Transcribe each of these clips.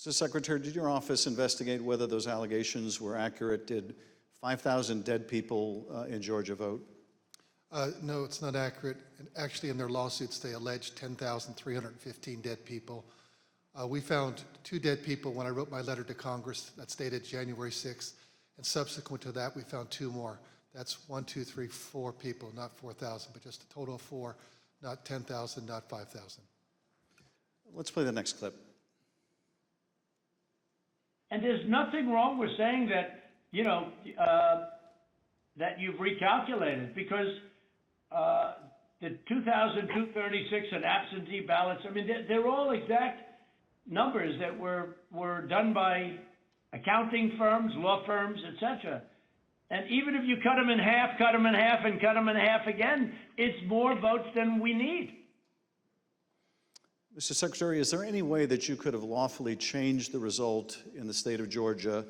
Mr. Secretary, did your office investigate whether those allegations were accurate? Did 5,000 dead people in Georgia vote? No, it's not accurate. And actually, in their lawsuits, they allege 10,315 dead people. We found 2 dead people when I wrote my letter to Congress that's dated January 6th. And subsequent to that, we found 2 more. That's 1, 2, 3, 4 people, not 4,000, but just a total of 4, not 10,000, not 5,000. Let's play the next clip. And there's nothing wrong with saying that, that you've recalculated, because the 2,236 and absentee ballots, I mean, they're all exact numbers that were done by accounting firms, law firms, etc. And even if you cut them in half, and cut them in half again, it's more votes than we need. Mr. Secretary, is there any way that you could have lawfully changed the result in the state of Georgia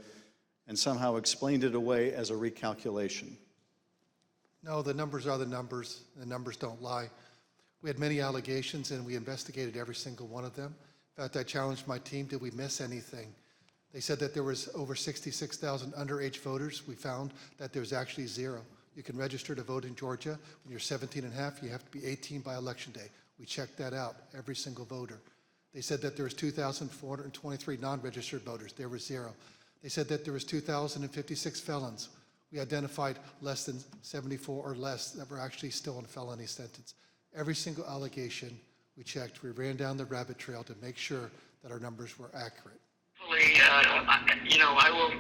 and somehow explained it away as a recalculation? No, the numbers are the numbers. The numbers don't lie. We had many allegations, and we investigated every single one of them. In fact, I challenged my team, did we miss anything? They said that there was over 66,000 underage voters. We found that there's actually 0. You can register to vote in Georgia. When you're 17 and a half, you have to be 18 by Election Day. We checked that out, every single voter. They said that there was 2,423 non-registered voters. There was 0. They said that there was 2,056 felons. We identified less than 74 or less that were actually still in felony sentence. Every single allegation we checked. We ran down the rabbit trail to make sure that our numbers were accurate. I will,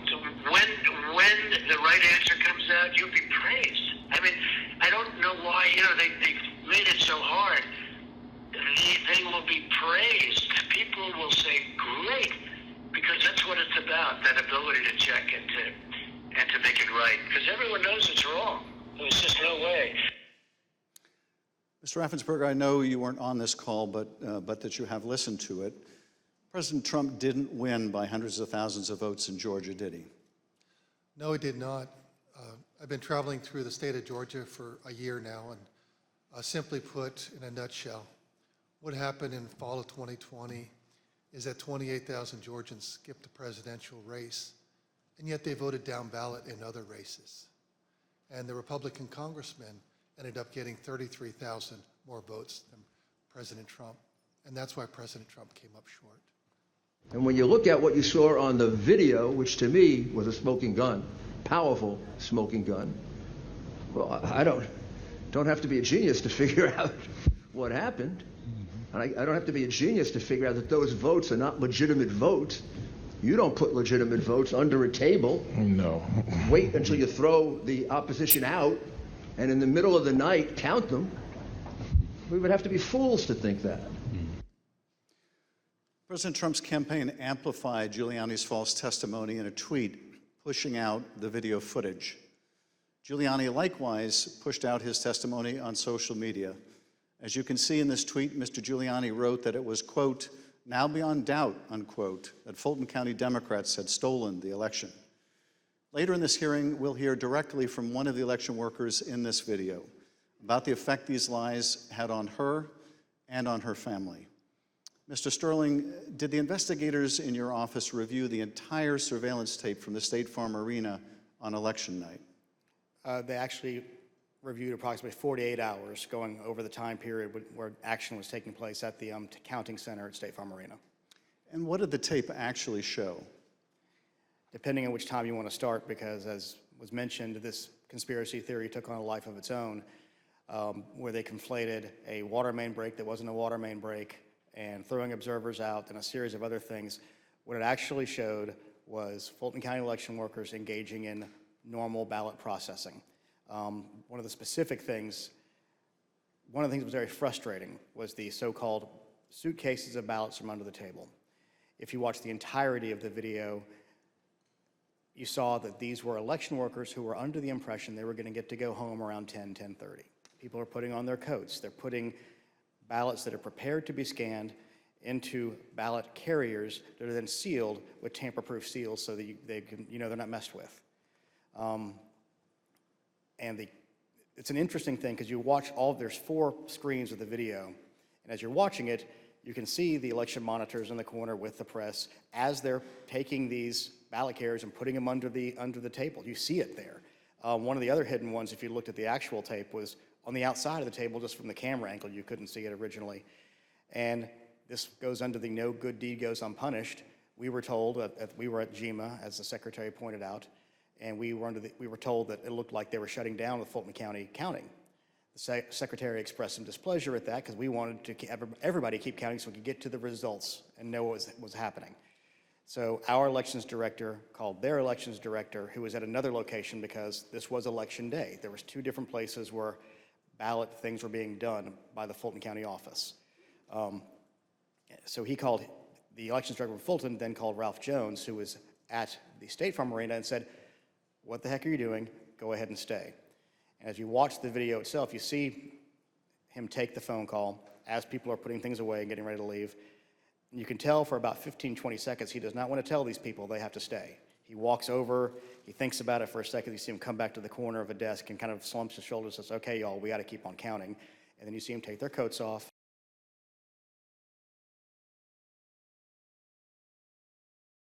when the right answer comes out, you'll be praised. I mean, I don't know why, they've made it so hard. They will be praised. People will say, great, because that's what it's about, that ability to check and to make it right. Because everyone knows it's wrong. There's just no way. Mr. Raffensperger, I know you weren't on this call, but that you have listened to it. President Trump didn't win by hundreds of thousands of votes in Georgia, did he? No, he did not. I've been traveling through the state of Georgia for a year now, and simply put, in a nutshell, what happened in fall of 2020 is that 28,000 Georgians skipped the presidential race, and yet they voted down ballot in other races. And the Republican congressman ended up getting 33,000 more votes than President Trump. And that's why President Trump came up short. And when you look at what you saw on the video, which to me was a smoking gun, powerful smoking gun, well, I don't have to be a genius to figure out what happened. And I don't have to be a genius to figure out that those votes are not legitimate votes. You don't put legitimate votes under a table. No. Wait until you throw the opposition out, and in the middle of the night, count them. We would have to be fools to think that. President Trump's campaign amplified Giuliani's false testimony in a tweet pushing out the video footage. Giuliani likewise pushed out his testimony on social media. As you can see in this tweet, Mr. Giuliani wrote that it was, quote, now beyond doubt, unquote, that Fulton County Democrats had stolen the election. Later in this hearing, we'll hear directly from one of the election workers in this video about the effect these lies had on her and on her family. Mr. Sterling, did the investigators in your office review the entire surveillance tape from the State Farm Arena on election night? They actually reviewed approximately 48 hours going over the time period where action was taking place at the counting center at State Farm Arena. And what did the tape actually show? Depending on which time you want to start, because as was mentioned, this conspiracy theory took on a life of its own, where they conflated a water main break that wasn't a water main break and throwing observers out and a series of other things. What it actually showed was Fulton County election workers engaging in normal ballot processing. One of the things that was very frustrating was the so-called suitcases of ballots from under the table. If you watch the entirety of the video, you saw that these were election workers who were under the impression they were going to get to go home around 10:30. People are putting on their coats. They're putting ballots that are prepared to be scanned into ballot carriers that are then sealed with tamper-proof seals so that they're not messed with. It's an interesting thing because you watch there's 4 screens of the video, and as you're watching it, you can see the election monitors in the corner with the press as they're taking these ballot carriers and putting them under the table. You see it there. One of the other hidden ones, if you looked at the actual tape, was on the outside of the table, just from the camera angle. You couldn't see it originally. And this goes under the no good deed goes unpunished. We were told, we were at GEMA, as the secretary pointed out, and we were told that it looked like they were shutting down the Fulton County counting. The secretary expressed some displeasure at that because we wanted to everybody keep counting so we could get to the results and know what was happening. So our elections director called their elections director, who was at another location because this was election day. There was 2 different places where ballot things were being done by the Fulton County office. So he called the elections director of Fulton, then called Ralph Jones, who was at the State Farm Arena, and said, "What the heck are you doing? Go ahead and stay." And as you watch the video itself, you see him take the phone call as people are putting things away and getting ready to leave. And you can tell for about 15, 20 seconds, he does not want to tell these people they have to stay. He walks over, he thinks about it for a second, you see him come back to the corner of a desk and kind of slumps his shoulders and says, "Okay, y'all, we got to keep on counting." And then you see him take their coats off,